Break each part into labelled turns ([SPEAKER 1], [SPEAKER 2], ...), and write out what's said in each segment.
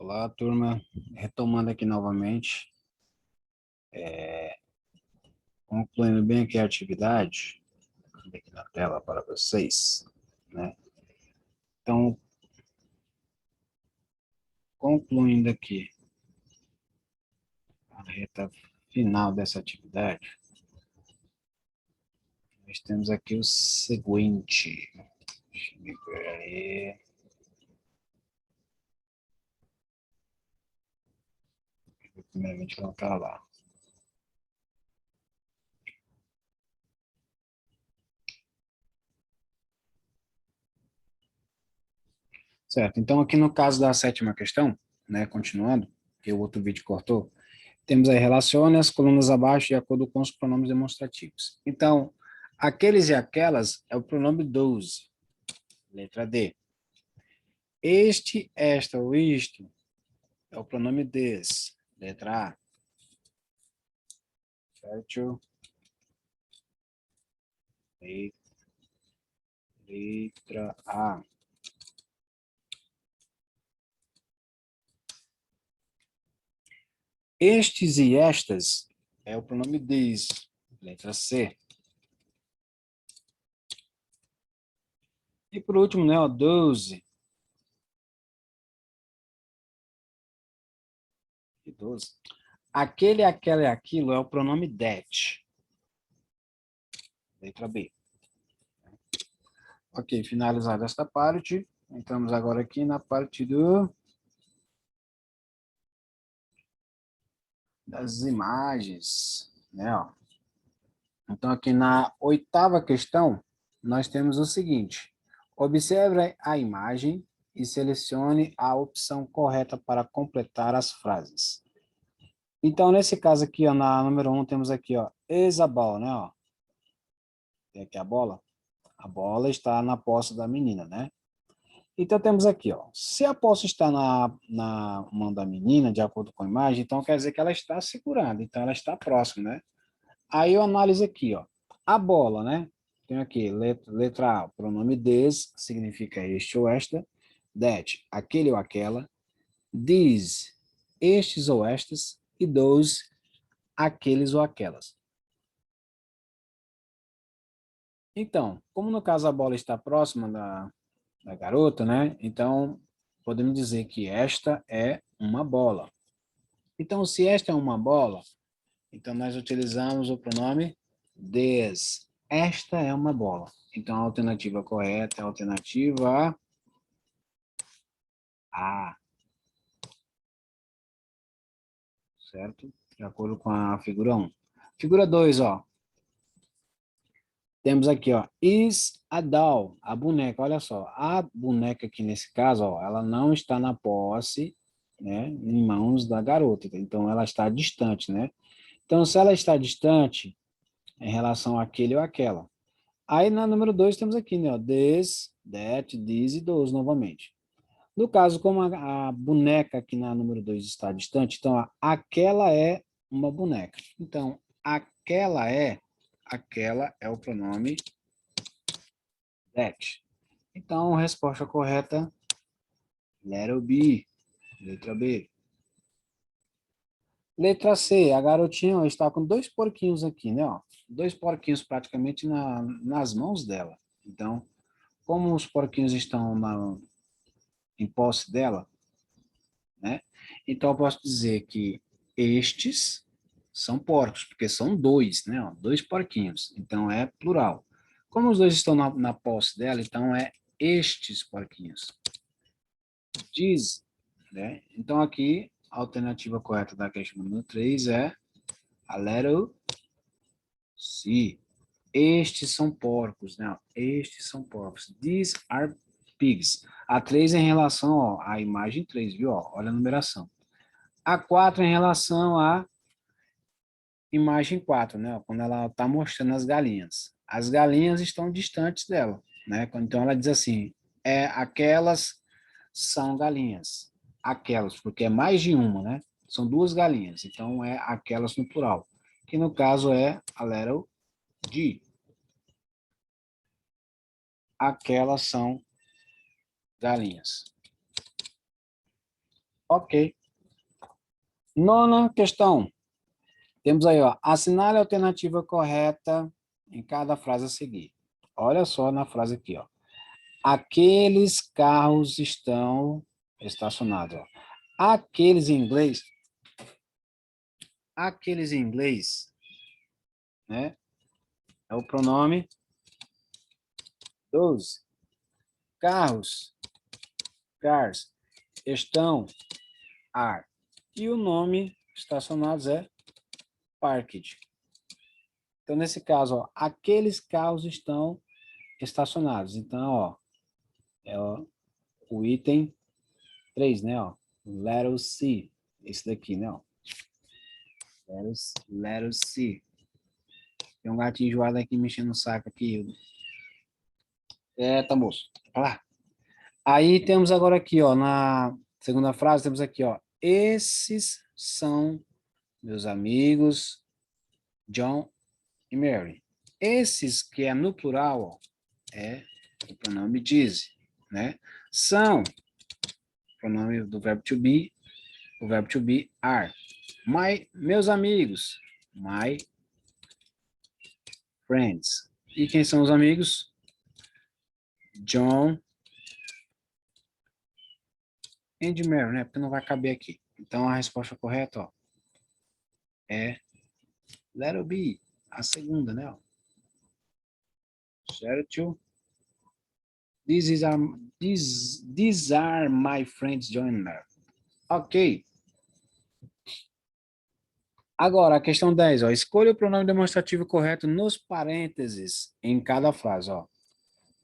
[SPEAKER 1] Olá, turma. Retomando aqui novamente, concluindo bem aqui a atividade, aqui na tela para vocês, né? Então, concluindo aqui a reta final dessa atividade, nós temos aqui o seguinte. Deixa eu ver aí. Vou primeiramente colocar lá. Certo, então aqui no caso da sétima questão, né, continuando, que o outro vídeo cortou, temos aí relacione as colunas abaixo de acordo com os pronomes demonstrativos. Então, aqueles e aquelas é o pronome those, letra D. Este, esta ou isto é o pronome this, letra A. Certo? Letra A. Estes e estas é o pronome these, letra C. E por último, né, ó, those. E 12. Aquele, aquela e aquilo é o pronome that, letra B. Ok, finalizada esta parte, entramos agora aqui na parte das imagens, né? Ó. Então, aqui na oitava questão, nós temos o seguinte: observe a imagem e selecione a opção correta para completar as frases. Então, nesse caso aqui, ó, na número 1, temos aqui, ó, is a ball, né? Ó. Tem aqui a bola. A bola está na posse da menina, né? Então, temos aqui, ó, se a posse está na mão da menina, de acordo com a imagem, então quer dizer que ela está segurando, então ela está próxima, né? Aí eu analiso aqui, ó, a bola, né? Tem aqui, letra A, o pronome this, significa este ou esta, that, aquele ou aquela, these, estes ou estas, e those, aqueles ou aquelas. Então, como no caso a bola está próxima da garota, né? Então, podemos dizer que esta é uma bola. Então, se esta é uma bola, então nós utilizamos o pronome this. Esta é uma bola. Então, a alternativa correta é a alternativa A. Certo? De acordo com a figura 1. Figura 2, ó. Temos aqui, ó, is a doll, a boneca. Olha só, a boneca aqui nesse caso, ó, ela não está na posse, né, em mãos da garota. Então, ela está distante, né? Então, se ela está distante, em relação àquele ou àquela. Aí, na número 2, temos aqui, né, ó, this, that, this e those, novamente. No caso, como a boneca aqui na número 2 está distante, então, ó, aquela é uma boneca. Então, aquela é o pronome that. Então, a resposta correta, letter B, letra B. Letra C, a garotinha ó, está com dois porquinhos aqui, né? Ó, dois porquinhos praticamente nas mãos dela. Então, como os porquinhos estão em posse dela, né? Então, eu posso dizer que estes são porcos, porque são dois, né? Ó, dois porquinhos. Então, é plural. Como os dois estão na posse dela, então é estes porquinhos. Diz, né? Então, aqui, a alternativa correta da questão número 3 é a letter C. Estes são porcos, né? Estes são porcos. These are pigs. A 3 em relação ó, à imagem 3, viu? Ó, olha a numeração. A 4 em relação à imagem 4, né? Quando ela está mostrando as galinhas. As galinhas estão distantes dela, né? Então ela diz assim, aquelas são galinhas. Aquelas, porque é mais de uma, né? São duas galinhas, então é aquelas no plural. Que no caso é a letra D. Aquelas são galinhas. Ok. Nona questão. Temos aí, ó, assinale a alternativa correta em cada frase a seguir. Olha só na frase aqui, ó. Aqueles carros estão estacionados, ó. Aqueles em inglês, né? É o pronome those. Carros, cars, estão, are. E o nome estacionados é parked. Então, nesse caso, ó, aqueles carros estão estacionados. Então, ó, é o item 3, né? Ó, letter C. Esse daqui, né? Ó. Letter C. Tem um gatinho enjoado aqui mexendo no saco aqui. Tá, moço. Vai lá. Aí temos agora aqui, ó, na segunda frase, temos aqui, ó. Esses são meus amigos John e Mary. Esses, que é no plural, ó, é o pronome disse, né? São, o pronome do verbo to be, o verbo to be are. Meus amigos, my friends. E quem são os amigos? John and Mary, né? Porque não vai caber aqui. Então, a resposta correta, ó, é letter B, a segunda, né? Ó. Certo? These are my friends, John and Mary. Ok. Agora, a questão 10, ó. Escolha o pronome demonstrativo correto nos parênteses em cada frase, ó.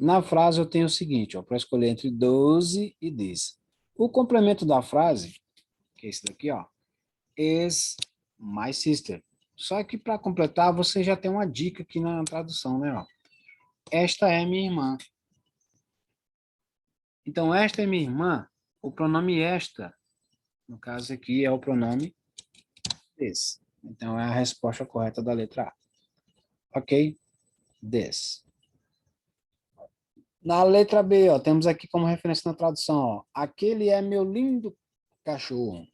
[SPEAKER 1] Na frase eu tenho o seguinte, ó, para escolher entre 12 e 10. O complemento da frase, que é esse daqui, ó, is my sister. Só que para completar, você já tem uma dica aqui na tradução, né, ó. Esta é minha irmã. Então, esta é minha irmã, o pronome esta, no caso aqui, é o pronome this. Então, é a resposta correta da letra A. Ok? This. Na letra B, ó, temos aqui como referência na tradução, ó, aquele é meu lindo cachorro.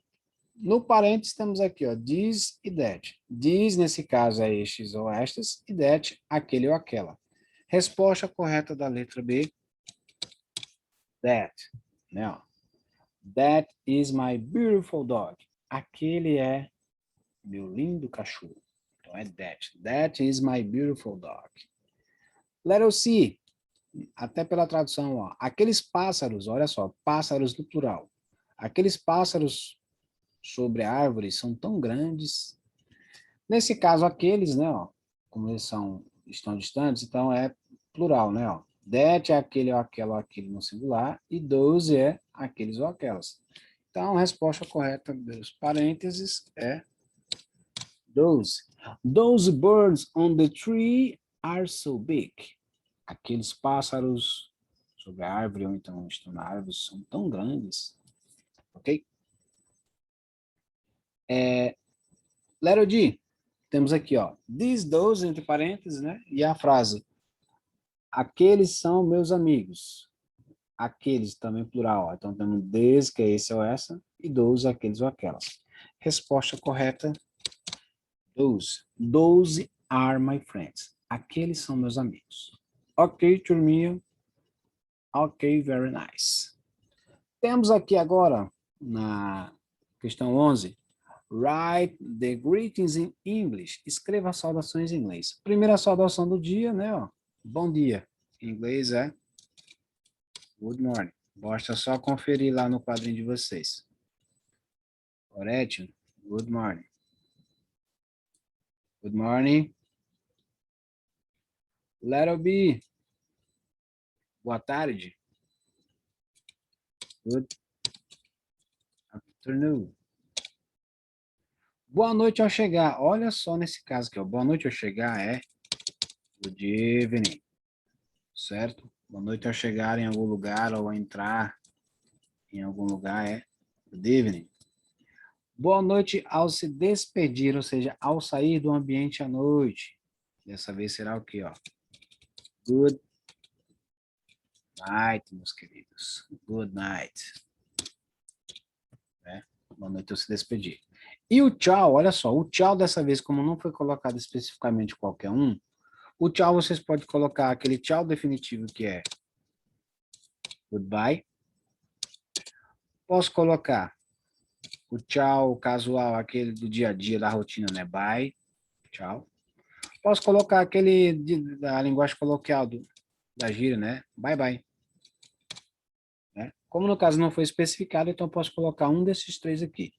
[SPEAKER 1] No parênteses temos aqui, ó, this e that. This, nesse caso, é estes ou estas, e that, aquele ou aquela. Resposta correta da letra B, that, né, ó. That is my beautiful dog. Aquele é meu lindo cachorro. Então, é that. That is my beautiful dog. Letter C. Até pela tradução, ó, aqueles pássaros, olha só, pássaros no plural. Aqueles pássaros sobre a árvore são tão grandes. Nesse caso, aqueles, né, ó, como eles estão distantes, então é plural, né, ó. That é aquele ou aquela ou aquele no singular e those é aqueles ou aquelas. Então, a resposta correta dos parênteses é those. Those birds on the tree are so big. Aqueles pássaros sobre a árvore, ou então estão na árvore, são tão grandes. Ok? Letter D. Temos aqui, ó, these, those, entre parênteses, né? E a frase, aqueles são meus amigos. Aqueles também plural, ó. Então temos these, que é esse ou essa, e those, aqueles ou aquelas. Resposta correta, those. Those are my friends. Aqueles são meus amigos. Ok, turminha. Ok, very nice. Temos aqui agora, na questão 11, write the greetings in English. Escreva as saudações em inglês. Primeira saudação do dia, né? Ó, bom dia. Em inglês é good morning. Basta só conferir lá no quadrinho de vocês. Correto? Good morning. Good morning. Letter B. Boa tarde. Good afternoon. Boa noite ao chegar. Olha só nesse caso aqui, ó. Boa noite ao chegar é good evening. Certo? Boa noite ao chegar em algum lugar ou entrar em algum lugar é good evening. Boa noite ao se despedir, ou seja, ao sair do ambiente à noite. Dessa vez será o quê, ó? Good night, meus queridos. Good night. É. momento eu se despedir. E o tchau, olha só, o tchau dessa vez, como não foi colocado especificamente qualquer um, o tchau vocês podem colocar aquele tchau definitivo que é goodbye. Posso colocar o tchau casual, aquele do dia a dia, da rotina, né? Bye, tchau. Posso colocar aquele da linguagem coloquial, da gíria, né? Bye, bye. Né? Como no caso não foi especificado, então posso colocar um desses três aqui.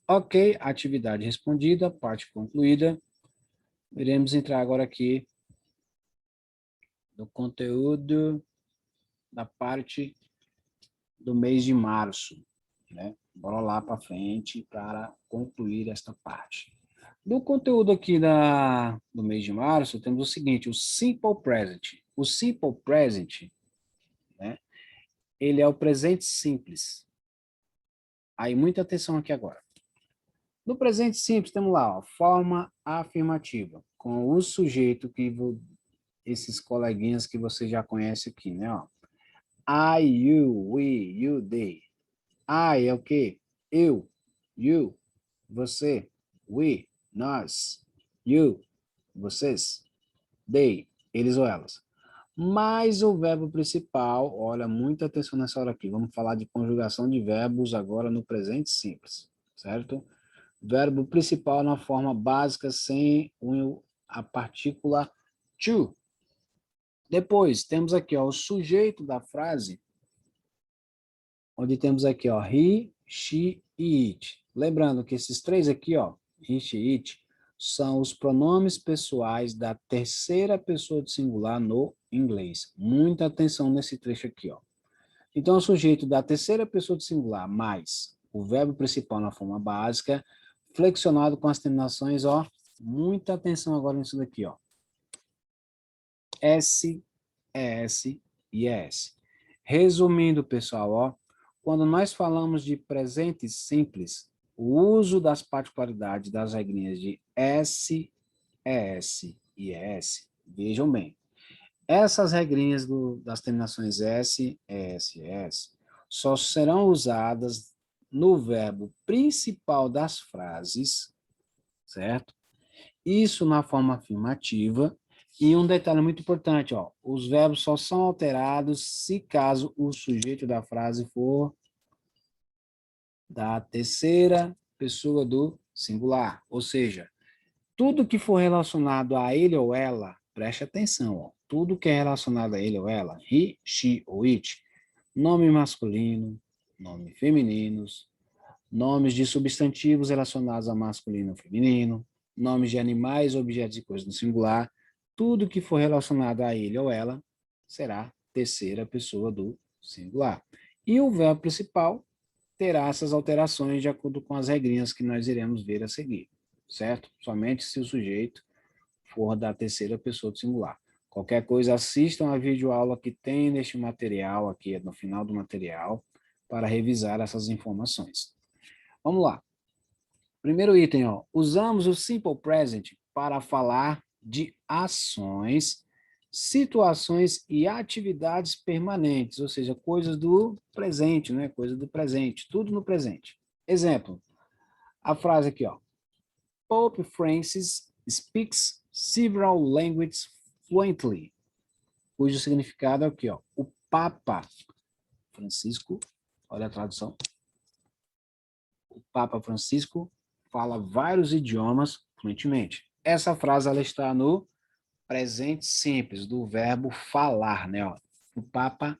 [SPEAKER 1] Ok, atividade respondida, parte concluída. Iremos entrar agora aqui no conteúdo da parte do mês de março, né? Bora lá para frente para concluir esta parte. Do conteúdo aqui do mês de março, temos o seguinte, o Simple Present. O Simple Present, né? Ele é o presente simples. Aí, muita atenção aqui agora. No presente simples, temos lá, ó, forma afirmativa, com o sujeito que esses coleguinhas que você já conhece aqui, né? Ó. I, you, we, you, they. I é o quê? Eu, you, você, we, nós, you, vocês, they, eles ou elas. Mas o verbo principal, olha, muita atenção nessa hora aqui. Vamos falar de conjugação de verbos agora no presente simples, certo? Verbo principal na forma básica sem a partícula to. Depois, temos aqui ó, o sujeito da frase, onde temos aqui ó, he, she e it. Lembrando que esses três aqui, ó, he, she e it, são os pronomes pessoais da terceira pessoa do singular no inglês. Muita atenção nesse trecho aqui, ó. Então, o sujeito da terceira pessoa do singular mais o verbo principal na forma básica, flexionado com as terminações, ó, muita atenção agora nisso daqui, ó. S, ES e ES. Resumindo, pessoal, ó, quando nós falamos de presente simples, o uso das particularidades das regrinhas de S, ES e ES, vejam bem, essas regrinhas das terminações S, ES e ES só serão usadas no verbo principal das frases, certo? Isso na forma afirmativa. E um detalhe muito importante, ó, os verbos só são alterados se caso o sujeito da frase for da terceira pessoa do singular. Ou seja, tudo que for relacionado a ele ou ela, preste atenção, ó, tudo que é relacionado a ele ou ela, he, she ou it, nome masculino, nome femininos, nomes de substantivos relacionados a masculino ou feminino, nomes de animais, objetos e coisas no singular, tudo que for relacionado a ele ou ela será terceira pessoa do singular. E o verbo principal terá essas alterações de acordo com as regrinhas que nós iremos ver a seguir, certo? Somente se o sujeito for da terceira pessoa do singular. Qualquer coisa, assistam a videoaula que tem neste material, aqui no final do material, para revisar essas informações. Vamos lá. Primeiro item, ó. Usamos o Simple Present para falar de ações, situações e atividades permanentes, ou seja, coisas do presente, né? Coisa do presente, tudo no presente. Exemplo, a frase aqui, ó. Pope Francis speaks several languages fluently, cujo significado é aqui, ó. O Papa Francisco, olha a tradução. O Papa Francisco fala vários idiomas fluentemente. Essa frase ela está no presente simples do verbo falar, né? Ó. O Papa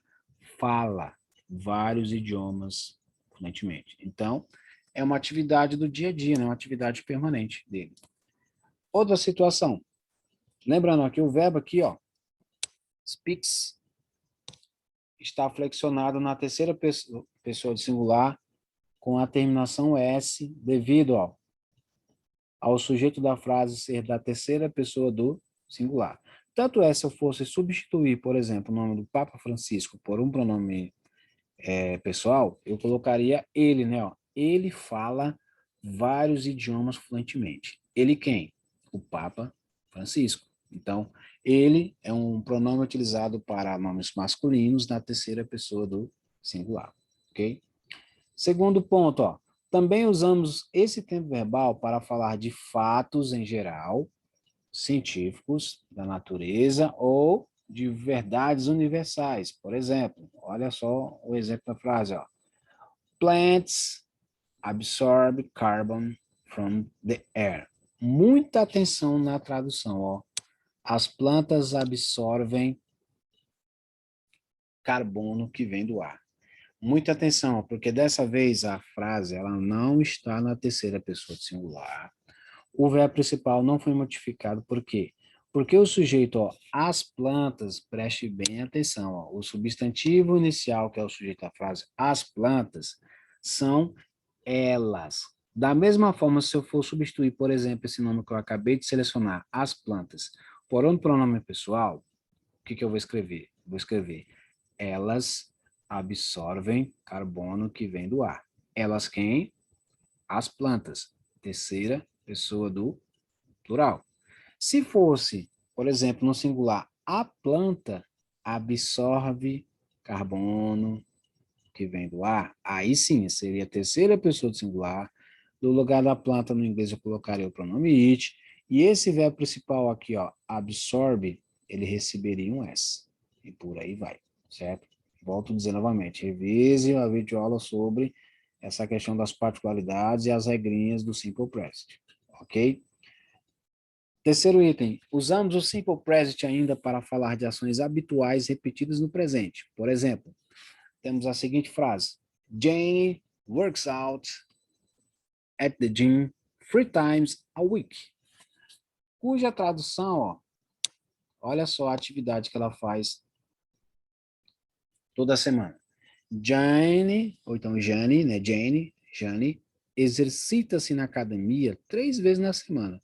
[SPEAKER 1] fala vários idiomas fluentemente. Então, é uma atividade do dia a dia, né? Uma atividade permanente dele. Outra situação. Lembrando aqui, o verbo aqui, ó, speaks, está flexionado na terceira pessoa do singular com a terminação S devido ao sujeito da frase ser da terceira pessoa do singular. Tanto é, se eu fosse substituir, por exemplo, o nome do Papa Francisco por um pronome pessoal, eu colocaria ele, né? Ó. Ele fala vários idiomas fluentemente. Ele quem? O Papa Francisco. Então, ele é um pronome utilizado para nomes masculinos na terceira pessoa do singular, ok? Segundo ponto, ó. Também usamos esse tempo verbal para falar de fatos em geral, científicos, da natureza ou de verdades universais. Por exemplo, olha só o exemplo da frase, ó. Plants absorb carbon from the air. Muita atenção na tradução, ó. As plantas absorvem carbono que vem do ar. Muita atenção, porque dessa vez a frase ela não está na terceira pessoa do singular. O verbo principal não foi modificado, por quê? Porque o sujeito, ó, as plantas, preste bem atenção, ó, o substantivo inicial, que é o sujeito da frase, as plantas, são elas. Da mesma forma, se eu for substituir, por exemplo, esse nome que eu acabei de selecionar, as plantas, por um pronome pessoal, o que eu vou escrever? Vou escrever, elas absorvem carbono que vem do ar. Elas quem? As plantas. Terceira pessoa do plural. Se fosse, por exemplo, no singular, a planta absorve carbono que vem do ar, aí sim, seria a terceira pessoa do singular. No lugar da planta, no inglês, eu colocaria o pronome it. E esse verbo principal aqui, ó, absorbe, ele receberia um S. E por aí vai, certo? Volto a dizer novamente, revise a videoaula sobre essa questão das particularidades e as regrinhas do Simple Present, ok? Terceiro item, usamos o Simple Present ainda para falar de ações habituais repetidas no presente. Por exemplo, temos a seguinte frase, Jane works out at the gym 3 times a week. Cuja tradução, ó, olha só a atividade que ela faz toda semana. Jane, ou então Jane, né? Jane, exercita-se na academia 3 vezes na semana.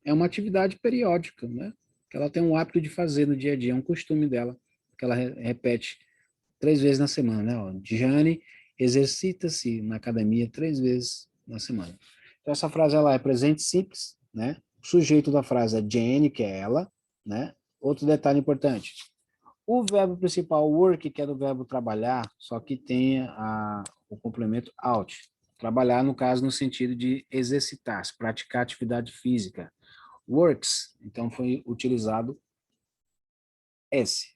[SPEAKER 1] É uma atividade periódica, né? Que ela tem um hábito de fazer no dia a dia, é um costume dela, que ela repete 3 vezes na semana, né? Ó, Jane exercita-se na academia 3 vezes na semana. Então, essa frase ela é presente simples, né? O sujeito da frase é Jane, que é ela, né? Outro detalhe importante. O verbo principal, work, que é do verbo trabalhar, só que tem o complemento out. Trabalhar, no caso, no sentido de exercitar-se, praticar atividade física. Works, então foi utilizado S.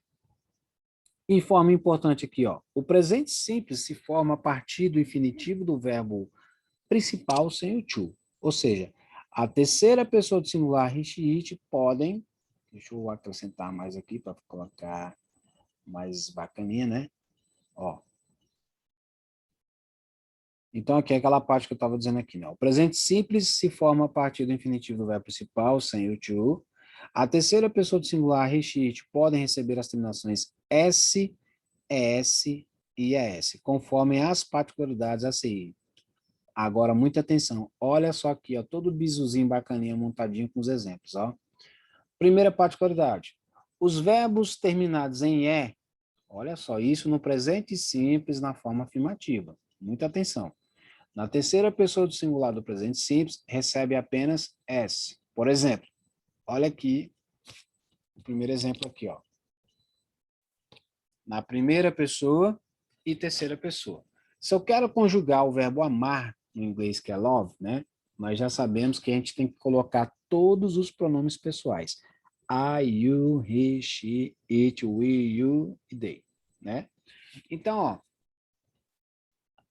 [SPEAKER 1] Informe importante aqui, ó. O presente simples se forma a partir do infinitivo do verbo principal sem o to. Ou seja, a terceira pessoa do singular he, she, it podem, deixa eu acrescentar mais aqui para colocar mais bacaninha, né? Ó. Então, aqui é aquela parte que eu estava dizendo aqui, né? O presente simples se forma a partir do infinitivo do verbo principal, sem o to. A terceira pessoa do singular, he, she, it, podem receber as terminações S, ES e ES, conforme as particularidades a seguir. Agora, muita atenção. Olha só aqui, ó, todo bizuzinho bacaninha montadinho com os exemplos, ó. Primeira particularidade. Os verbos terminados em E, olha só, isso no presente simples na forma afirmativa. Muita atenção. Na terceira pessoa do singular do presente simples, recebe apenas S. Por exemplo, olha aqui, o primeiro exemplo aqui, ó. Na primeira pessoa e terceira pessoa. Se eu quero conjugar o verbo amar, no inglês que é love, né? Nós já sabemos que a gente tem que colocar todos os pronomes pessoais. I, you, he, she, it, we, you e they, né? Então, ó,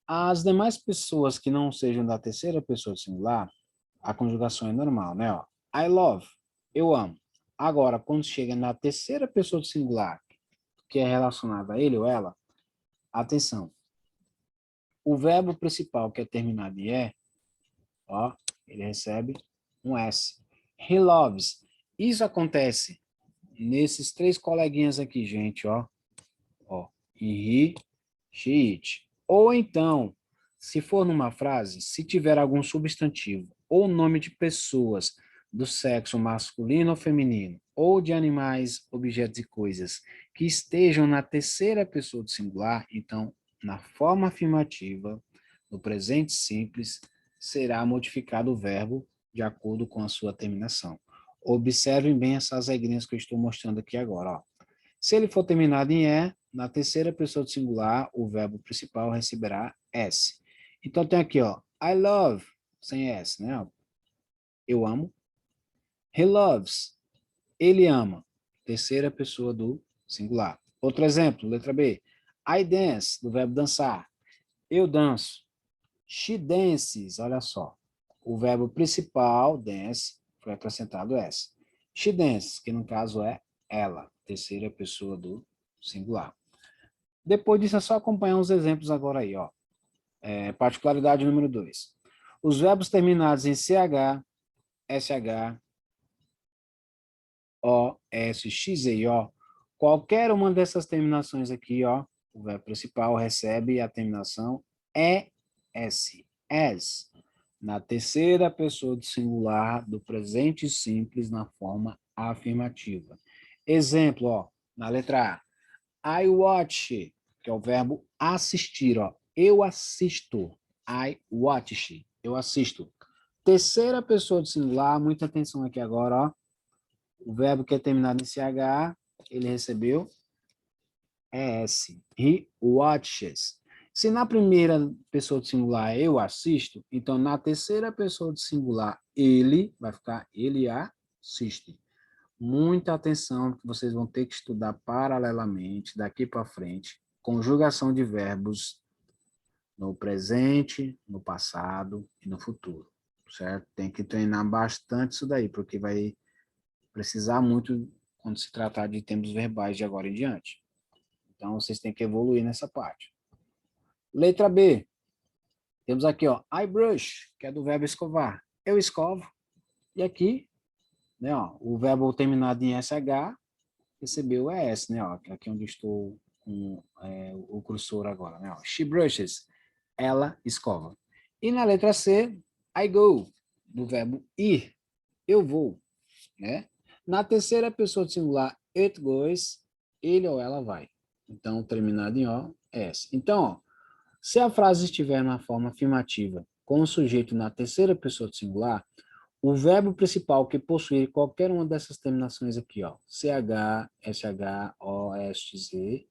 [SPEAKER 1] as demais pessoas que não sejam da terceira pessoa do singular, a conjugação é normal, né? Ó, I love, eu amo. Agora, quando chega na terceira pessoa do singular, que é relacionada a ele ou ela, atenção. O verbo principal, que é terminado em E, ó, ele recebe um S. He loves. Isso acontece nesses 3 coleguinhas aqui, gente, ó. Ó, he, she, it. Ou então, se for numa frase, se tiver algum substantivo ou nome de pessoas do sexo masculino ou feminino, ou de animais, objetos e coisas que estejam na terceira pessoa do singular, então, na forma afirmativa, no presente simples, será modificado o verbo de acordo com a sua terminação. Observem bem essas regrinhas que eu estou mostrando aqui agora, ó. Se ele for terminado em E, na terceira pessoa do singular, o verbo principal receberá S. Então, tem aqui, ó, I love, sem S, né? Eu amo. He loves, ele ama. Terceira pessoa do singular. Outro exemplo, letra B. I dance, do verbo dançar. Eu danço. She dances, olha só. O verbo principal, dance, foi acrescentado S. She dances, que no caso é ela, terceira pessoa do singular. Depois disso, é só acompanhar uns exemplos agora aí, ó. Particularidade número 2. Os verbos terminados em CH, SH, O, S, X e O, qualquer uma dessas terminações aqui, ó, o verbo principal recebe a terminação ES, as, na terceira pessoa do singular do presente simples na forma afirmativa. Exemplo, ó, na letra A. I watch, que é o verbo assistir, ó. Eu assisto. I watch. Eu assisto. Terceira pessoa do singular, muita atenção aqui agora, ó. O verbo que é terminado em CH, ele recebeu ES. He watches. Se na primeira pessoa do singular eu assisto, então na terceira pessoa do singular ele vai ficar ele assiste. Muita atenção, que vocês vão ter que estudar paralelamente, daqui para frente, conjugação de verbos no presente, no passado e no futuro, certo? Tem que treinar bastante isso daí, porque vai precisar muito quando se tratar de tempos verbais de agora em diante. Então, vocês têm que evoluir nessa parte. Letra B. Temos aqui, ó, I brush, que é do verbo escovar. Eu escovo. E aqui, né, ó, o verbo terminado em SH recebeu ES, né, ó, aqui onde estou com o cursor agora, né, ó. She brushes. Ela escova. E na letra C, I go, do verbo ir. Eu vou, né? Na terceira pessoa do singular, it goes, ele ou ela vai. Então, terminado em O, S. Então, ó, se a frase estiver na forma afirmativa com o sujeito na terceira pessoa do singular, o verbo principal que possuir qualquer uma dessas terminações aqui, ó, CH, SH, O, S, Z,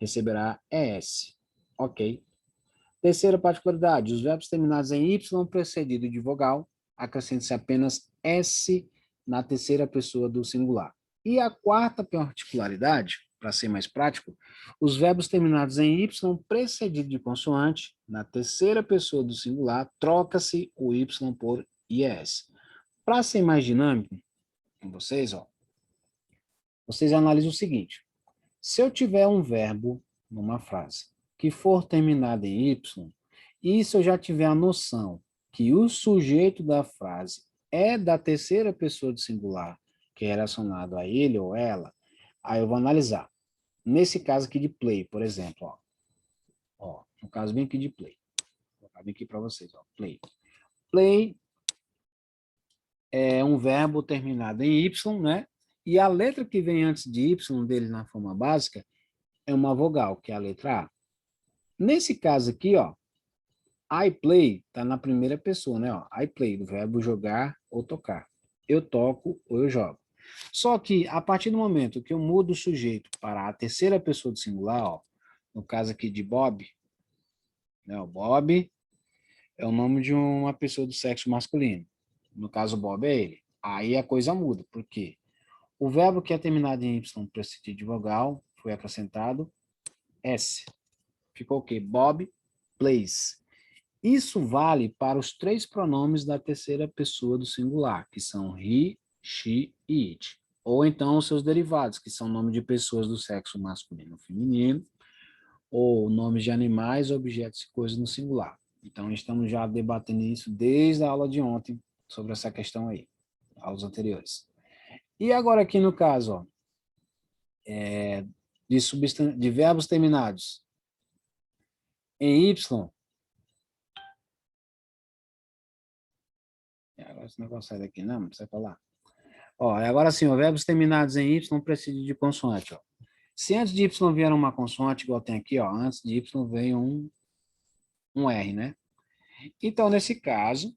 [SPEAKER 1] receberá ES. Ok? Terceira particularidade, os verbos terminados em Y precedido de vogal, acrescenta-se apenas S na terceira pessoa do singular. E a quarta particularidade, para ser mais prático, os verbos terminados em Y precedido de consoante, na terceira pessoa do singular, troca-se o Y por IS. Para ser mais dinâmico com vocês, ó, vocês analisam o seguinte: se eu tiver um verbo numa frase que for terminado em Y, e se eu já tiver a noção que o sujeito da frase é da terceira pessoa do singular, que é relacionado a ele ou ela, aí eu vou analisar. Nesse caso aqui de play, por exemplo, no caso bem aqui de play. Vou colocar bem aqui para vocês, ó, play. Play é um verbo terminado em Y, né? E a letra que vem antes de Y dele na forma básica é uma vogal, que é a letra A. Nesse caso aqui, ó, I play está na primeira pessoa, né? Ó, I play, do verbo jogar ou tocar. Eu toco ou eu jogo. Só que, a partir do momento que eu mudo o sujeito para a terceira pessoa do singular, ó, no caso aqui de Bob, né? O Bob é o nome de uma pessoa do sexo masculino. No caso, Bob é ele. Aí a coisa muda, porque o verbo que é terminado em Y precedido de vogal foi acrescentado S. Ficou o quê? Bob plays. Isso vale para os três pronomes da terceira pessoa do singular, que são he, she e it. Ou então os seus derivados, que são nome de pessoas do sexo masculino ou feminino, ou nomes de animais, objetos e coisas no singular. Então, estamos já debatendo isso desde a aula de ontem, sobre essa questão aí, aulas anteriores. E agora aqui no caso, ó, de verbos terminados em Y, agora esse negócio sai daqui, não precisa falar. Ó, agora sim, ó, verbos terminados em Y precedem de consoante, ó. Se antes de Y vier uma consoante, igual tem aqui, ó, antes de Y vem um R, né? Então, nesse caso,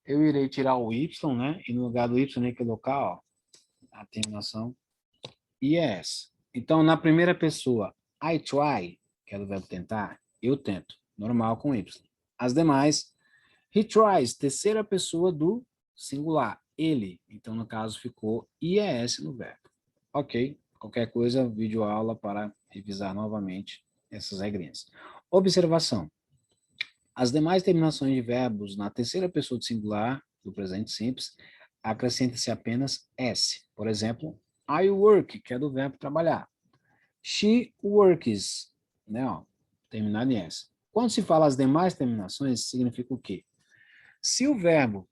[SPEAKER 1] eu irei tirar o Y, né? E no lugar do Y, eu irei colocar, ó, a terminação IS. Então, na primeira pessoa, I try, que é do verbo tentar, eu tento, normal com Y. As demais, he tries, terceira pessoa do singular, ele. Então, no caso, ficou IES no verbo. Ok, qualquer coisa, vídeo aula para revisar novamente essas regrinhas. Observação. As demais terminações de verbos na terceira pessoa do singular, do presente simples, acrescenta-se apenas S. Por exemplo, I work, que é do verbo trabalhar. She works, né, ó, terminado em S. Quando se fala as demais terminações, significa o quê? Se o verbo,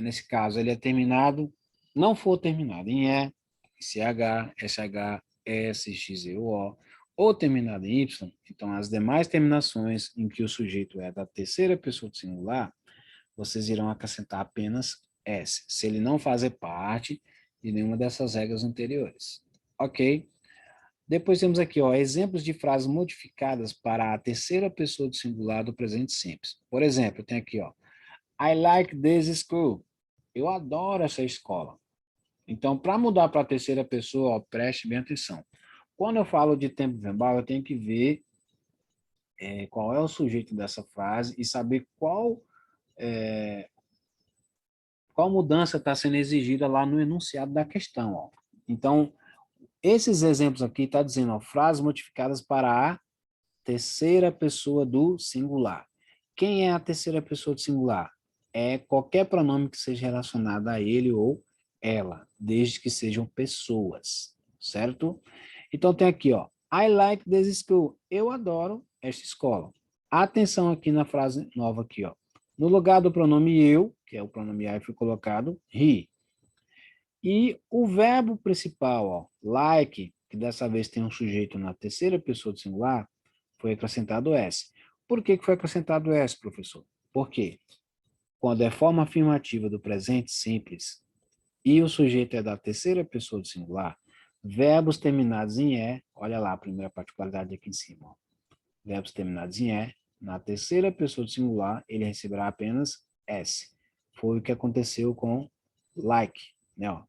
[SPEAKER 1] nesse caso, ele é terminado, não for terminado em E, CH, SH, S, X, E, O, ou terminado em Y, então as demais terminações em que o sujeito é da terceira pessoa do singular, vocês irão acrescentar apenas S, se ele não fazer parte de nenhuma dessas regras anteriores. Ok? Depois temos aqui, ó, exemplos de frases modificadas para a terceira pessoa do singular do presente simples. Por exemplo, tem aqui, ó, I like this school. Eu adoro essa escola. Então, para mudar para a terceira pessoa, ó, preste bem atenção. Quando eu falo de tempo verbal, eu tenho que ver qual é o sujeito dessa frase e saber qual mudança está sendo exigida lá no enunciado da questão. Ó. Então, esses exemplos aqui está dizendo, ó, frases modificadas para a terceira pessoa do singular. Quem é a terceira pessoa do singular? É qualquer pronome que seja relacionado a ele ou ela, desde que sejam pessoas, certo? Então tem aqui, ó, I like this school. Eu adoro esta escola. Atenção aqui na frase nova aqui, ó. No lugar do pronome eu, que é o pronome I, foi colocado he. E o verbo principal, ó, like, que dessa vez tem um sujeito na terceira pessoa do singular, foi acrescentado S. Por que foi acrescentado S, professor? Porque quando é forma afirmativa do presente simples e o sujeito é da terceira pessoa do singular, verbos terminados em E, olha lá a primeira particularidade aqui em cima, ó. Verbos terminados em E, na terceira pessoa do singular, ele receberá apenas S. Foi o que aconteceu com like, né? Ó.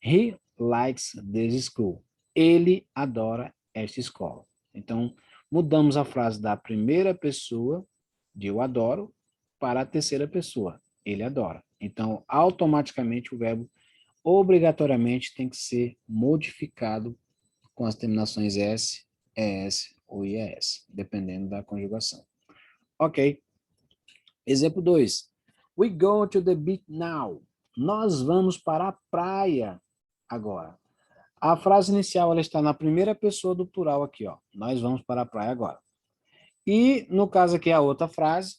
[SPEAKER 1] He likes this school. Ele adora esta escola. Então, mudamos a frase da primeira pessoa, de eu adoro, para a terceira pessoa, ele adora. Então, automaticamente o verbo obrigatoriamente tem que ser modificado com as terminações S, ES ou IES, dependendo da conjugação. Ok. Exemplo 2. We go to the beach now. Nós vamos para a praia agora. A frase inicial ela está na primeira pessoa do plural aqui, ó. Nós vamos para a praia agora. E no caso aqui a outra frase,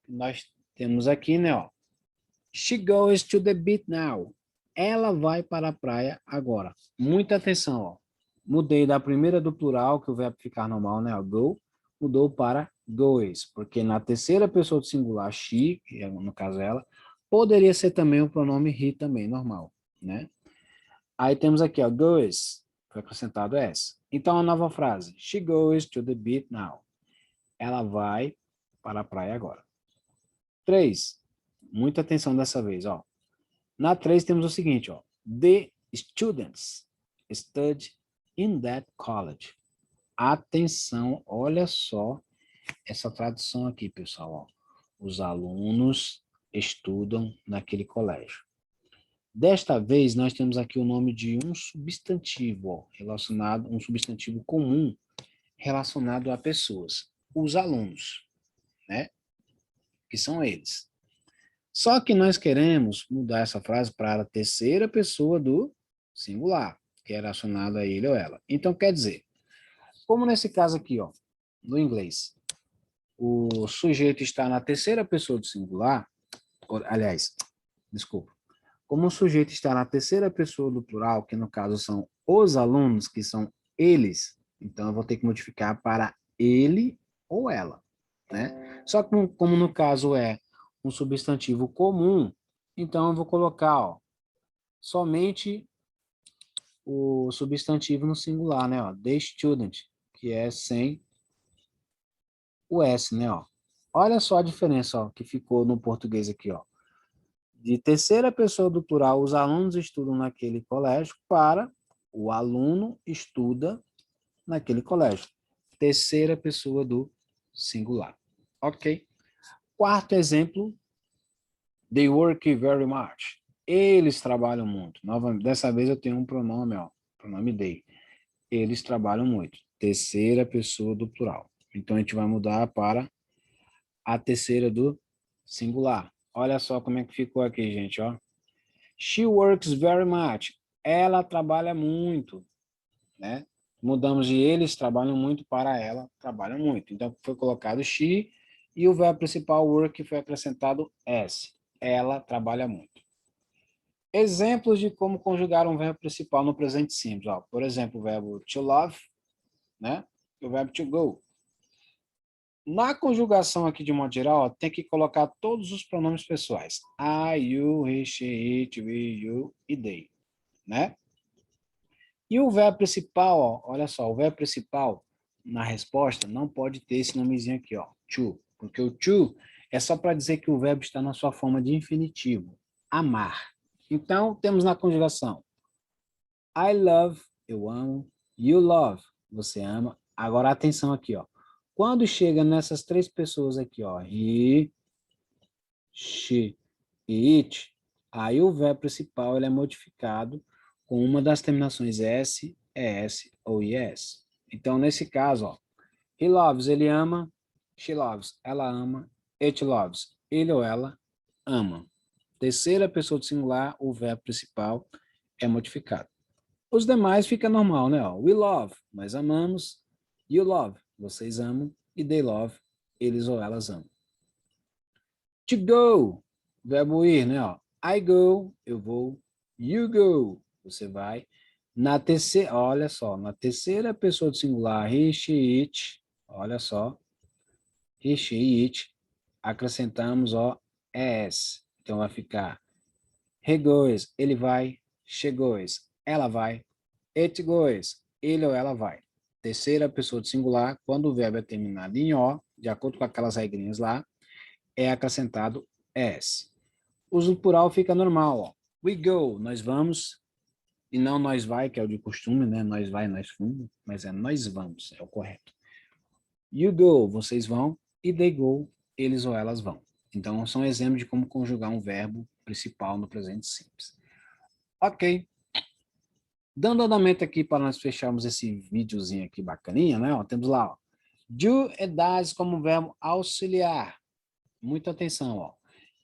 [SPEAKER 1] nós temos aqui, né, ó. She goes to the beach now. Ela vai para a praia agora. Muita atenção, ó. Mudei da primeira do plural, que o verbo ficar normal, né, ó, go, mudou para goes, porque na terceira pessoa do singular, she, que no caso ela, poderia ser também o pronome he também, normal, né? Aí temos aqui, ó, goes, foi acrescentado S. Então, a nova frase, she goes to the beach now. Ela vai para a praia agora. 3. Muita atenção dessa vez, ó. Na 3 temos o seguinte, ó. The students study in that college. Atenção, olha só essa tradução aqui, pessoal, ó. Os alunos estudam naquele colégio. Desta vez, nós temos aqui o nome de um substantivo, ó, relacionado, um substantivo comum relacionado a pessoas, os alunos, né? Que são eles. Só que nós queremos mudar essa frase para a terceira pessoa do singular, que é relacionado a ele ou ela. Então, quer dizer, como nesse caso aqui, ó, no inglês, o sujeito está na terceira pessoa do singular, aliás, desculpa, como o sujeito está na terceira pessoa do plural, que no caso são os alunos, que são eles, então eu vou ter que modificar para ele ou ela, né? Só que como no caso é um substantivo comum, então eu vou colocar, ó, somente o substantivo no singular, né? Ó, the student, que é sem o S, né? Ó. Olha só a diferença, ó, que ficou no português aqui, ó. De terceira pessoa do plural, os alunos estudam naquele colégio, para o aluno estuda naquele colégio. terceira pessoa do singular. Ok? Quarto exemplo, they work very much. Eles trabalham muito. Novamente, dessa vez eu tenho um pronome, ó, pronome they. Eles trabalham muito. Terceira pessoa do plural. Então, a gente vai mudar para a terceira do singular. Olha só como é que ficou aqui, gente, ó. She works very much. Ela trabalha muito, né? Mudamos de eles trabalham muito para ela trabalham muito. Então, foi colocado she e o verbo principal work foi acrescentado s. Ela trabalha muito. Exemplos de como conjugar um verbo principal no presente simples. Ó, por exemplo, o verbo to love, né? E o verbo to go. Na conjugação aqui, de modo geral, ó, tem que colocar todos os pronomes pessoais. I, you, he, she, it, we, you e they, né? E o verbo principal, ó, olha só, o verbo principal na resposta não pode ter esse nomezinho aqui, ó, to, porque o to é só para dizer que o verbo está na sua forma de infinitivo, amar. Então, temos na conjugação I love, eu amo, you love, você ama. Agora, atenção aqui, ó. Quando chega nessas três pessoas aqui, ó, he, she e it, aí o verbo principal ele é modificado com uma das terminações s, es ou es. Então, nesse caso, ó, he loves, ele ama, she loves, ela ama, it loves, ele ou ela ama. Terceira pessoa do singular, o verbo principal é modificado. Os demais fica normal, né? Ó, we love, nós amamos, you love, vocês amam, e they love, eles ou elas amam. To go, verbo ir, né? Ó, I go, eu vou, you go, você vai. Na terceira, olha só, na terceira pessoa do singular, he, she, it, olha só, he, she, it, acrescentamos, ó, es. Então vai ficar he goes, ele vai, she goes, ela vai, it goes, ele ou ela vai. Terceira pessoa do singular, quando o verbo é terminado em O, de acordo com aquelas regrinhas lá, é acrescentado S. Uso plural fica normal, ó. We go, nós vamos, e não nós vai, que é o de costume, né? Nós vai, nós fomos, mas é nós vamos, é o correto. You go, vocês vão, e they go, eles ou elas vão. Então, são exemplos de como conjugar um verbo principal no presente simples. Ok. Dando andamento aqui para nós fecharmos esse videozinho aqui bacaninha, né? Ó, temos lá, ó, do e does como verbo auxiliar. Muita atenção, ó.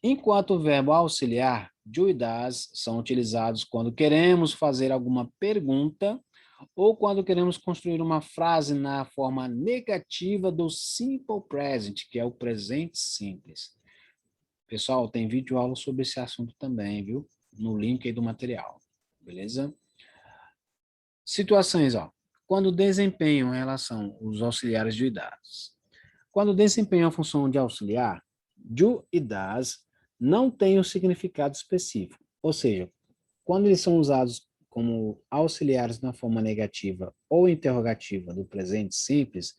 [SPEAKER 1] Enquanto o verbo auxiliar, do e does, são utilizados quando queremos fazer alguma pergunta ou quando queremos construir uma frase na forma negativa do simple present, que é o presente simples. Pessoal, tem vídeo aula sobre esse assunto também, viu? No link aí do material, beleza? Situações, ó. Quando desempenham em relação aos auxiliares do e does. Quando desempenham a função de auxiliar, do e does não tem um significado específico. Ou seja, quando eles são usados como auxiliares na forma negativa ou interrogativa do presente simples,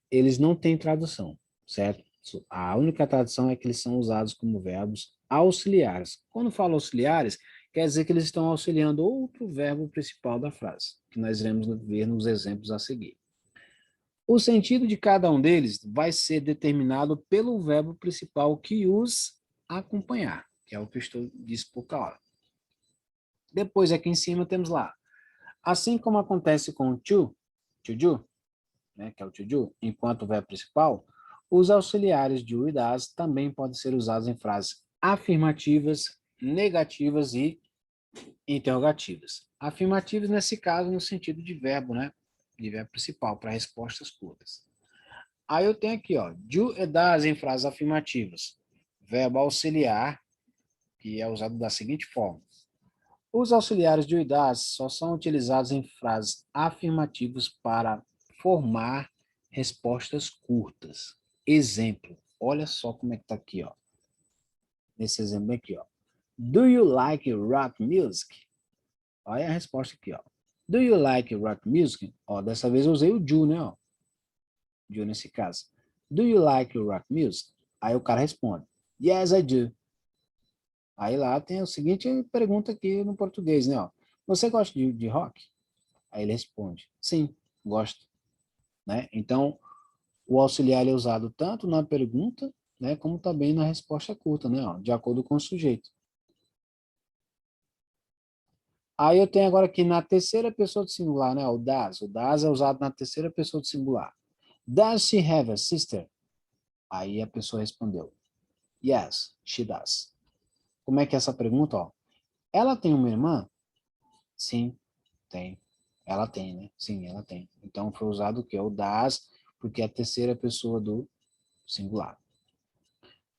[SPEAKER 1] eles não têm tradução, certo? A única tradução é que eles são usados como verbos auxiliares. Quando falo auxiliares, quer dizer que eles estão auxiliando outro verbo principal da frase, que nós iremos ver nos exemplos a seguir. O sentido de cada um deles vai ser determinado pelo verbo principal que os acompanhar, que é o que eu estou disse pouca hora. Depois, aqui em cima, temos lá. Assim como acontece com o to do, né, que é o to do, enquanto o verbo principal, os auxiliares do e das também podem ser usados em frases afirmativas, negativas e interrogativas. Afirmativas, nesse caso, no sentido de verbo, né? De verbo principal, para respostas curtas. Aí eu tenho aqui, ó, do e das em frases afirmativas. Verbo auxiliar, que é usado da seguinte forma. Os auxiliares do e das só são utilizados em frases afirmativas para formar respostas curtas. Exemplo, olha só como é que tá aqui, ó. Nesse exemplo aqui, ó. Do you like rock music? Olha a resposta aqui, ó. Do you like rock music? Ó, dessa vez eu usei o do, né, ó. Do nesse caso. Do you like rock music? Aí o cara responde, yes, I do. Aí lá tem a seguinte pergunta aqui no português, né, ó. Você gosta de rock? Aí ele responde, sim, gosto. né? Então, o auxiliar ele é usado tanto na pergunta, né, como também na resposta curta, né, ó, de acordo com o sujeito. Aí eu tenho agora aqui na terceira pessoa do singular, né, o does. O does é usado na terceira pessoa do singular. Does she have a sister? Aí a pessoa respondeu, yes, she does. Como é que é essa pergunta, ó? Ela tem uma irmã? Sim, tem. Ela tem, né? Sim, ela tem. Então foi usado o quê? O does, porque é a terceira pessoa do singular.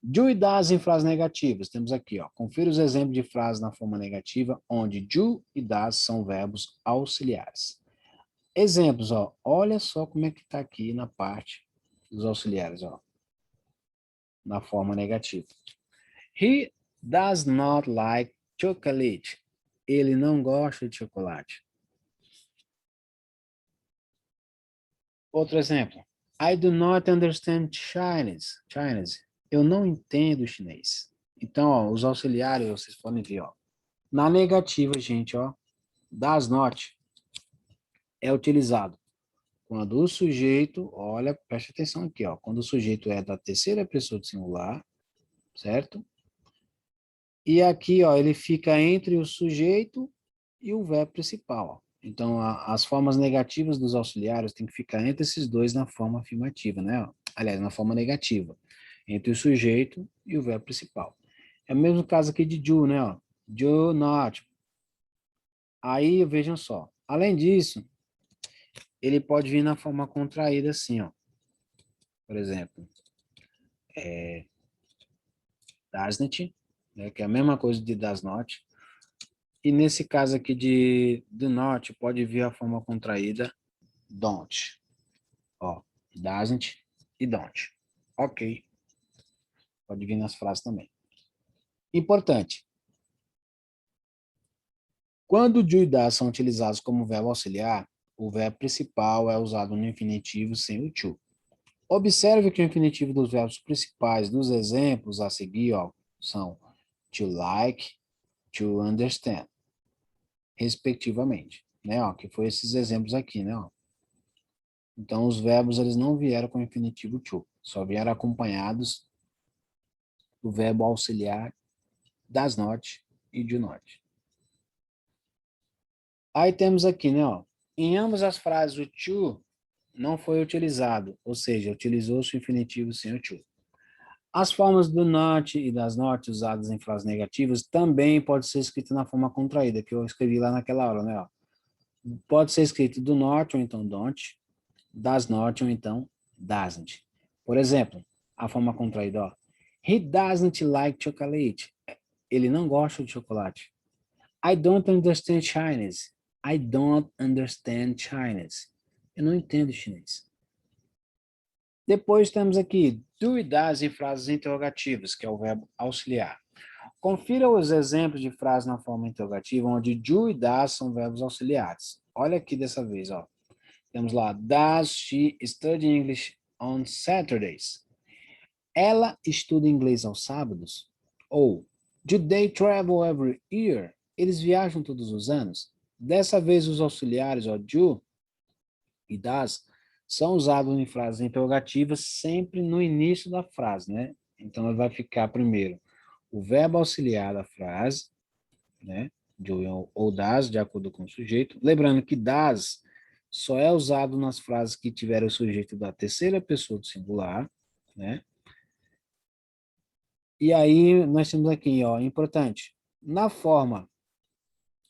[SPEAKER 1] Do e das em frases negativas. Temos aqui, ó. Confira os exemplos de frases na forma negativa, onde do e das são verbos auxiliares. Exemplos, ó. Olha só como é que está aqui na parte dos auxiliares, ó. Na forma negativa. He does not like chocolate. Ele não gosta de chocolate. Outro exemplo. I do not understand Chinese. Chinese. Eu não entendo chinês. Então, ó, os auxiliares, vocês podem ver, ó. Na negativa, gente, ó, does not é utilizado quando o sujeito, olha, preste atenção aqui, ó, quando o sujeito é da terceira pessoa do singular, certo? E aqui, ó, ele fica entre o sujeito e o verbo principal, ó. Então, as formas negativas dos auxiliares tem que ficar entre esses dois na forma afirmativa, né? Ó. Aliás, na forma negativa, entre o sujeito e o verbo principal. É o mesmo caso aqui de do, né? Ó. Do not. Aí, vejam só. Além disso, ele pode vir na forma contraída assim, ó. Por exemplo, doesn't, né, que é a mesma coisa de does not. E nesse caso aqui de do not, pode vir a forma contraída don't. Ó, doesn't e don't. Ok. Pode vir nas frases também. Importante. Quando do e das são utilizados como verbo auxiliar, o verbo principal é usado no infinitivo sem o to. Observe que o infinitivo dos verbos principais dos exemplos a seguir, ó, são to like, to understand, respectivamente, né, ó, que foi esses exemplos aqui, né, ó. Então, os verbos, eles não vieram com o infinitivo to, só vieram acompanhados do verbo auxiliar does not e do not. Aí temos aqui, né, ó, em ambas as frases o to não foi utilizado, ou seja, utilizou-se o infinitivo sem o to. As formas do not e das not usadas em frases negativas também pode ser escrito na forma contraída, que eu escrevi lá naquela aula, né, ó. Pode ser escrito do not ou então don't, does not ou então doesn't. Por exemplo, a forma contraída, ó. He doesn't like chocolate. Ele não gosta de chocolate. I don't understand Chinese. I don't understand Chinese. Eu não entendo chinês. Depois temos aqui do e das em frases interrogativas, que é o verbo auxiliar. Confira os exemplos de frases na forma interrogativa, onde do e das são verbos auxiliares. Olha aqui dessa vez, ó. Temos lá, does she study English on Saturdays? Ela estuda inglês aos sábados? Ou, do they travel every year? Eles viajam todos os anos? Dessa vez, os auxiliares, ó, do e das, são usados em frases interrogativas sempre no início da frase, né? Então, vai ficar primeiro o verbo auxiliar da frase, né? Do ou das, de acordo com o sujeito. Lembrando que das só é usado nas frases que tiverem o sujeito da terceira pessoa do singular, né? E aí, nós temos aqui, ó, importante. Na forma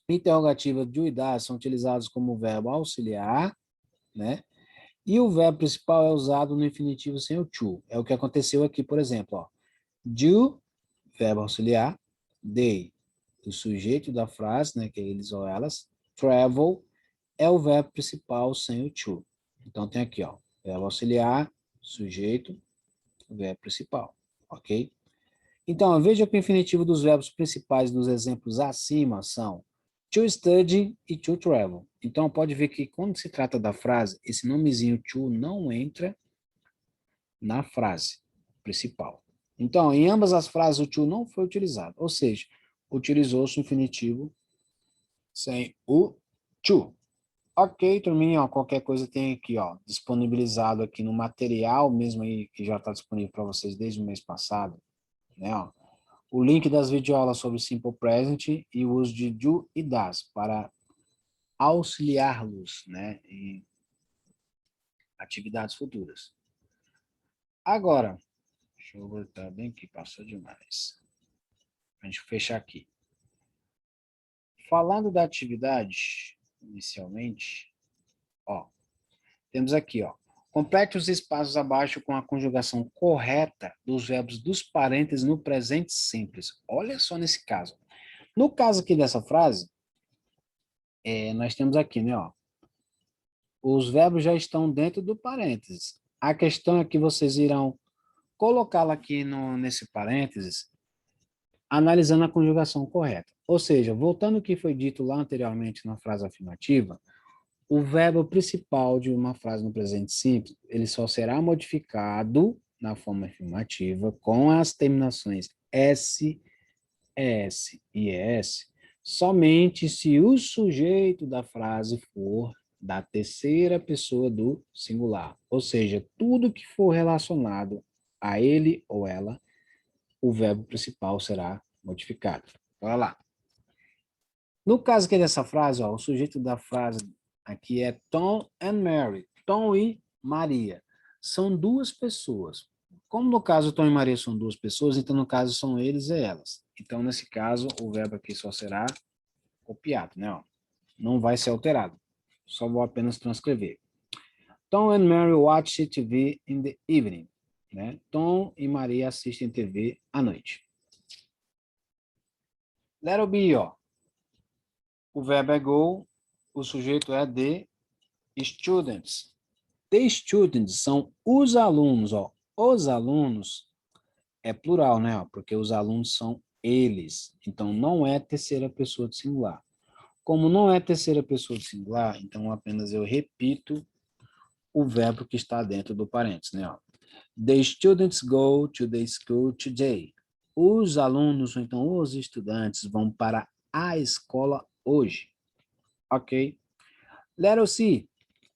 [SPEAKER 1] interrogativa do e das são utilizados como verbo auxiliar, né? E o verbo principal é usado no infinitivo sem o to. É o que aconteceu aqui, por exemplo, ó. Do, verbo auxiliar, they, o sujeito da frase, né, que é eles ou elas, travel é o verbo principal sem o to. Então tem aqui, ó, verbo auxiliar, sujeito, verbo principal, ok? Então, veja que o infinitivo dos verbos principais dos exemplos acima são to study e to travel. Então, pode ver que quando se trata da frase, esse nomezinho to não entra na frase principal. Então, em ambas as frases, o to não foi utilizado. Ou seja, utilizou-se o infinitivo sem o to. Ok, turminha, ó, qualquer coisa tem aqui, ó, disponibilizado aqui no material, mesmo aí que já está disponível para vocês desde o mês passado, né, ó. O link das videoaulas sobre Simple Present e o uso de do e das para auxiliá-los, né, em atividades futuras. Agora, deixa eu voltar bem aqui, passou demais. A gente fechar aqui. Falando da atividade, inicialmente, ó, temos aqui, ó, complete os espaços abaixo com a conjugação correta dos verbos dos parênteses no presente simples. Olha só nesse caso. No caso aqui dessa frase, nós temos aqui, né, ó, os verbos já estão dentro do parênteses. A questão é que vocês irão colocá-la aqui nesse parênteses, analisando a conjugação correta. Ou seja, voltando ao que foi dito lá anteriormente na frase afirmativa, o verbo principal de uma frase no presente simples, ele só será modificado na forma afirmativa com as terminações S, ES e ES, somente se o sujeito da frase for da terceira pessoa do singular. Ou seja, tudo que for relacionado a ele ou ela, o verbo principal será modificado. Olha lá. No caso aqui dessa frase, ó, o sujeito da frase aqui é Tom and Mary. Tom e Maria. São duas pessoas. Como no caso Tom e Maria são duas pessoas, então no caso são eles e elas. Então, nesse caso, o verbo aqui só será copiado, né? Ó. Não vai ser alterado. Só vou apenas transcrever. Tom and Mary watch TV in the evening. Né? Tom e Maria assistem TV à noite. Letter B, ó. O verbo é go, o sujeito é the students. The students são os alunos, ó. Os alunos é plural, né? Ó, porque os alunos são eles. Então, não é terceira pessoa de singular. Como não é terceira pessoa de singular, então apenas eu repito o verbo que está dentro do parênteses, né? Ó. The students go to the school today. Os alunos, ou então os estudantes, vão para a escola hoje. Ok? Letter C.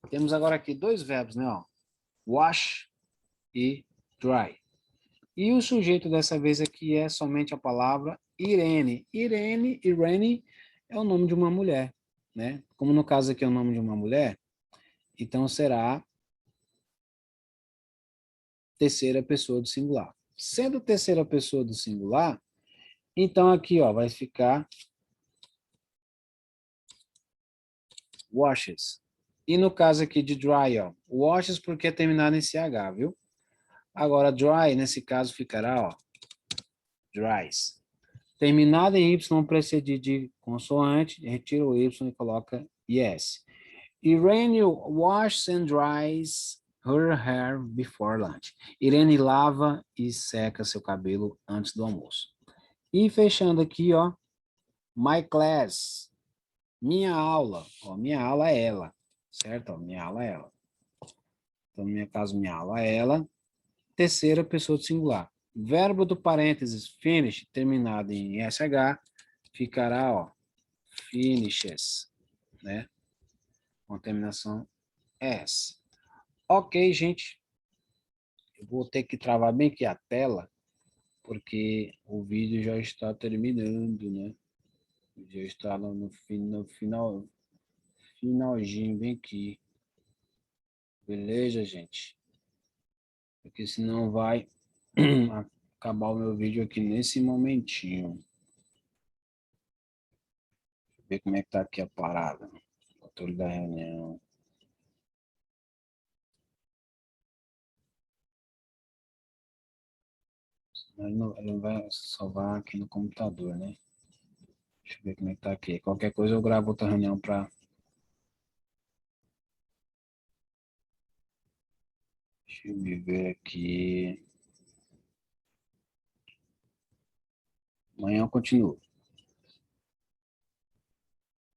[SPEAKER 1] Temos agora aqui dois verbos, né? Ó. Wash e dry. E o sujeito dessa vez aqui é somente a palavra Irene. Irene é o nome de uma mulher, né? Como no caso aqui é o nome de uma mulher, então será terceira pessoa do singular. Sendo terceira pessoa do singular, então aqui, ó, vai ficar washes. E no caso aqui de dry, ó, washes porque é terminado em CH, viu? Agora, dry, nesse caso, ficará, ó, dries. Terminado em Y, precedido de consoante, retira o Y e coloca yes. Irene washes and dries her hair before lunch. Irene lava e seca seu cabelo antes do almoço. E fechando aqui, ó, my class, minha aula. Ó, minha aula é ela, certo? Ó, minha aula é ela. Então, no meu caso, minha aula é ela. Terceira pessoa do singular. Verbo do parênteses finish, terminado em SH, ficará, ó, finishes, né? Com a terminação S. Ok, gente. Eu vou ter que travar bem aqui a tela, porque o vídeo já está terminando, né? Já está no finalzinho bem aqui. Beleza, gente? Porque senão vai acabar o meu vídeo aqui nesse momentinho. Ver como é que tá aqui a parada. Controle da reunião. Ele não vai salvar aqui no computador, né? Deixa eu ver como é que tá aqui. Qualquer coisa eu gravo outra reunião para. Deixa eu me ver aqui. Amanhã eu continuo.